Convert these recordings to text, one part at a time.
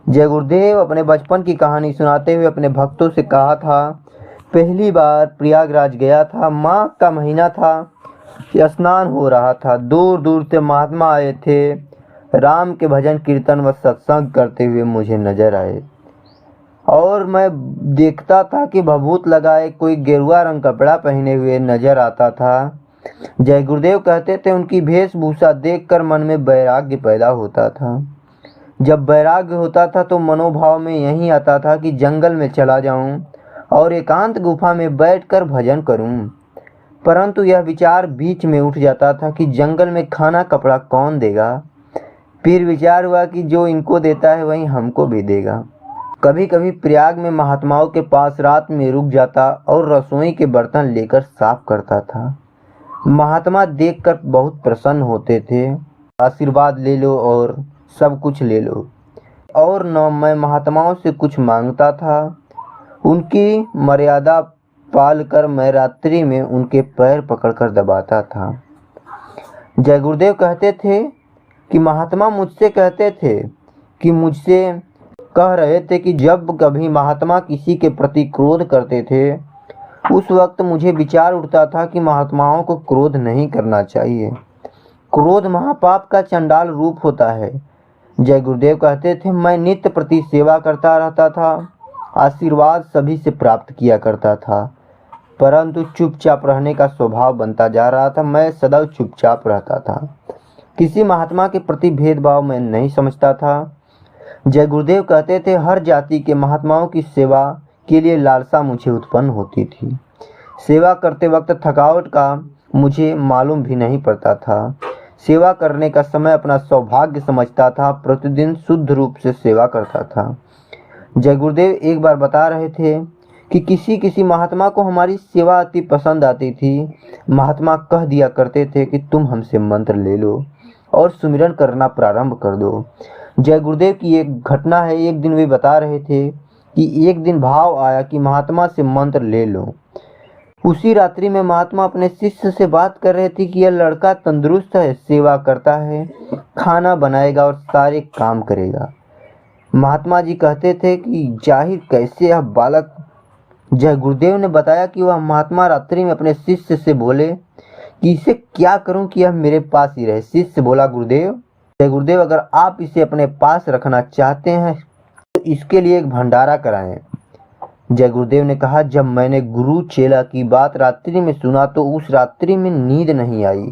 जय गुरुदेव अपने बचपन की कहानी सुनाते हुए अपने भक्तों से कहा था, पहली बार प्रयागराज गया था। माघ का महीना था, स्नान हो रहा था। दूर दूर से महात्मा आए थे। राम के भजन कीर्तन व सत्संग करते हुए मुझे नजर आए और मैं देखता था कि भभूत लगाए कोई गेरुआ रंग कपड़ा पहने हुए नजर आता था। जय गुरुदेव कहते थे, उनकी वेशभूषा देखकर मन में वैराग्य पैदा होता था। जब वैराग्य होता था तो मनोभाव में यही आता था कि जंगल में चला जाऊं और एकांत गुफा में बैठकर भजन करूं। परंतु यह विचार बीच में उठ जाता था कि जंगल में खाना कपड़ा कौन देगा। फिर विचार हुआ कि जो इनको देता है वही हमको भी देगा। कभी कभी प्रयाग में महात्माओं के पास रात में रुक जाता और रसोई के बर्तन लेकर साफ करता था। महात्मा देखकर बहुत प्रसन्न होते थे। आशीर्वाद ले लो और सब कुछ ले लो। और न मैं महात्माओं से कुछ मांगता था। उनकी मर्यादा पालकर मैं रात्रि में उनके पैर पकड़कर दबाता था। जय गुरुदेव कहते थे कि महात्मा मुझसे कहते थे कि मुझसे कह रहे थे कि जब कभी महात्मा किसी के प्रति क्रोध करते थे, उस वक्त मुझे विचार उठता था कि महात्माओं को क्रोध नहीं करना चाहिए। क्रोध महापाप का चंडाल रूप होता है। जय गुरुदेव कहते थे, मैं नित्य प्रति सेवा करता रहता था, आशीर्वाद सभी से प्राप्त किया करता था, परंतु चुपचाप रहने का स्वभाव बनता जा रहा था। मैं सदैव चुपचाप रहता था। किसी महात्मा के प्रति भेदभाव मैं नहीं समझता था। जय गुरुदेव कहते थे, हर जाति के महात्माओं की सेवा के लिए लालसा मुझे उत्पन्न होती थी। सेवा करते वक्त थकावट का मुझे मालूम भी नहीं पड़ता था। सेवा करने का समय अपना सौभाग्य समझता था। प्रतिदिन शुद्ध रूप से सेवा करता था। जय गुरुदेव एक बार बता रहे थे कि किसी महात्मा को हमारी सेवा अति पसंद आती थी। महात्मा कह दिया करते थे कि तुम हमसे मंत्र ले लो और सुमिरन करना प्रारंभ कर दो। जय गुरुदेव की एक घटना है। एक दिन वे बता रहे थे कि एक दिन भाव आया कि महात्मा से मंत्र ले लो। उसी रात्रि में महात्मा अपने शिष्य से बात कर रहे थे कि यह लड़का तंदुरुस्त है, सेवा करता है, खाना बनाएगा और सारे काम करेगा। महात्मा जी कहते थे कि जाहिर कैसे यह बालक। जय गुरुदेव ने बताया कि वह महात्मा रात्रि में अपने शिष्य से बोले कि इसे क्या करूं कि यह मेरे पास ही रहे। शिष्य बोला, गुरुदेव, जय गुरुदेव, अगर आप इसे अपने पास रखना चाहते हैं तो इसके लिए एक भंडारा कराएं। जय गुरुदेव ने कहा, जब मैंने गुरु चेला की बात रात्रि में सुना तो उस रात्रि में नींद नहीं आई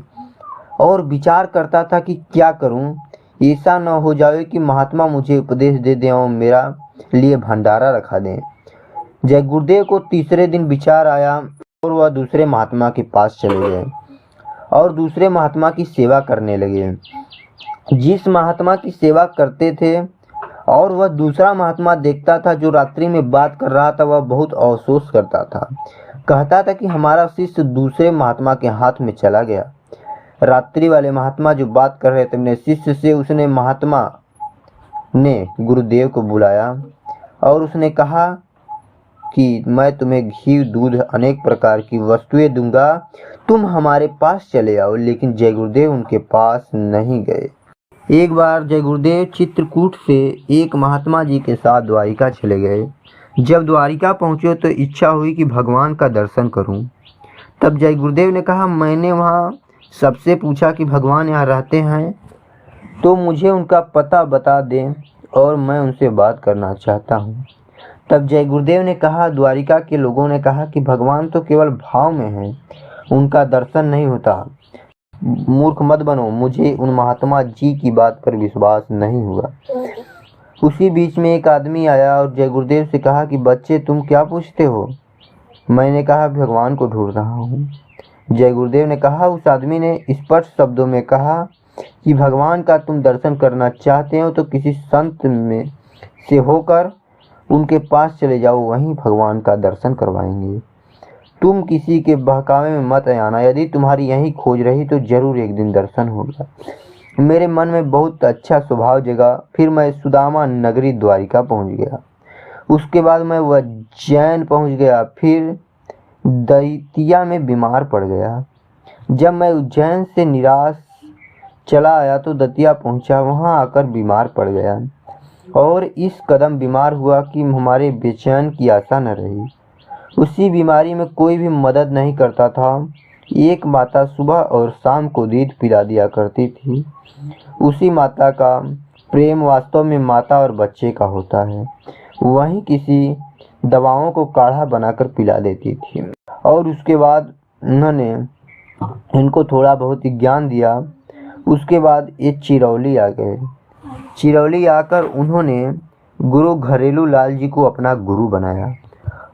और विचार करता था कि क्या करूं, ऐसा न हो जाए कि महात्मा मुझे उपदेश दे दें और मेरा लिए भंडारा रखा दें। जय गुरुदेव को तीसरे दिन विचार आया और वह दूसरे महात्मा के पास चले गए और दूसरे महात्मा की सेवा करने लगे। जिस महात्मा की सेवा करते थे और वह दूसरा महात्मा देखता था जो रात्रि में बात कर रहा था, वह बहुत अफसोस करता था। कहता था कि हमारा शिष्य दूसरे महात्मा के हाथ में चला गया। रात्रि वाले महात्मा जो बात कर रहे थे अपने शिष्य से, उसने महात्मा ने गुरुदेव को बुलाया और उसने कहा कि मैं तुम्हें घी, दूध, अनेक प्रकार की वस्तुएं दूंगा, तुम हमारे पास चले आओ। लेकिन जय गुरुदेव उनके पास नहीं गए। एक बार जय गुरुदेव चित्रकूट से एक महात्मा जी के साथ द्वारिका चले गए। जब द्वारिका पहुंचे तो इच्छा हुई कि भगवान का दर्शन करूं। तब जय गुरुदेव ने कहा, मैंने वहां सबसे पूछा कि भगवान यहाँ रहते हैं तो मुझे उनका पता बता दें और मैं उनसे बात करना चाहता हूं। तब जय गुरुदेव ने कहा, द्वारिका के लोगों ने कहा कि भगवान तो केवल भाव में हैं, उनका दर्शन नहीं होता। मूर्ख मत बनो, मुझे उन महात्मा जी की बात पर विश्वास नहीं हुआ। उसी बीच में एक आदमी आया और जय गुरुदेव से कहा कि बच्चे तुम क्या पूछते हो? मैंने कहा, भगवान को ढूंढ रहा हूँ। जय गुरुदेव ने कहा, उस आदमी ने स्पष्ट शब्दों में कहा कि भगवान का तुम दर्शन करना चाहते हो तो किसी संत में से होकर उनके पास चले जाओ, वहीं भगवान का दर्शन करवाएंगे। तुम किसी के बहकावे में मत आना। यदि तुम्हारी यही खोज रही तो जरूर एक दिन दर्शन होगा। मेरे मन में बहुत अच्छा स्वभाव जगा। फिर मैं सुदामा नगरी द्वारिका पहुंच गया। उसके बाद मैं उज्जैन पहुंच गया। फिर दैतिया में बीमार पड़ गया। जब मैं उज्जैन से निराश चला आया तो दतिया पहुंचा, वहां आकर बीमार पड़ गया और इस कदम बीमार हुआ कि हमारे बेचैन की आशा न रही। उसी बीमारी में कोई भी मदद नहीं करता था। एक माता सुबह और शाम को दूध पिला दिया करती थी। उसी माता का प्रेम वास्तव में माता और बच्चे का होता है। वहीं किसी दवाओं को काढ़ा बनाकर पिला देती थी और उसके बाद उन्होंने इनको थोड़ा बहुत ही ज्ञान दिया। उसके बाद ये चिरौली आ गए। चिरौली आकर उन्होंने गुरु घरेलू लाल जी को अपना गुरु बनाया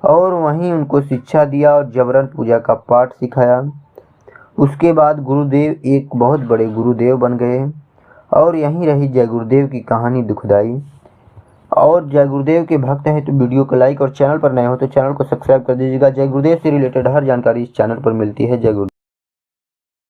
और वहीं उनको शिक्षा दिया और जबरन पूजा का पाठ सिखाया। उसके बाद गुरुदेव एक बहुत बड़े गुरुदेव बन गए और यहीं रही जय गुरुदेव की कहानी दुखदाई। और जय गुरुदेव के भक्त हैं तो वीडियो को लाइक और चैनल पर नए हो तो चैनल को सब्सक्राइब कर दीजिएगा। जय गुरुदेव से रिलेटेड हर जानकारी इस चैनल पर मिलती है। जय गुरुदेव।